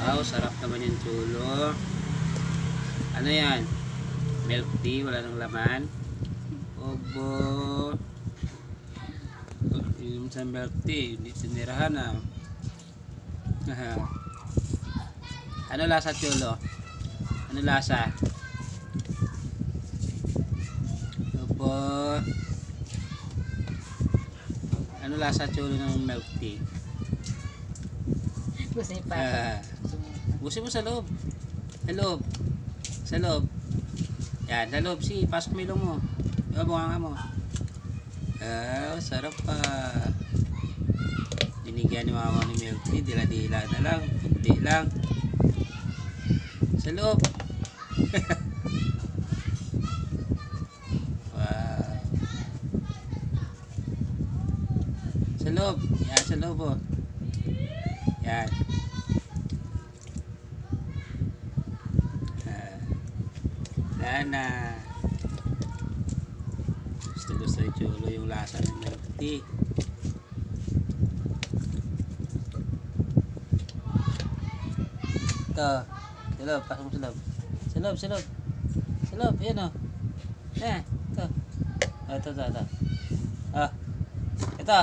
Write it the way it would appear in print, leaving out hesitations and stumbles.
Wow, sarap naman yung chulo. Ano yan? Milk tea, wala nang laman. Obo. Yung sa milk tea, hindi tinirahan ah. Ano lasa chulo? Ano lasa? Obo. Ano lasa chulo ng milk tea? Gusto ni Papa. Busin mo sa loob. Sa loob. Sa loob. Yan, sa loob. Pasok mo ilong mo. Bunga mo. Sarap pa. Dinigyan ni mama ni milk tea. Dila-dila na lang. Hindi lang. Sa loob. Wow. Sa loob. Yan, sa loob oh. Yan. Lana. Gusto ni chulo yung lasa ng milk tea. Ito. Sa loob. Pasok mo sa loob. Sa loob, sa loob. Sa loob. Yan o. Ito. Ito. Ito.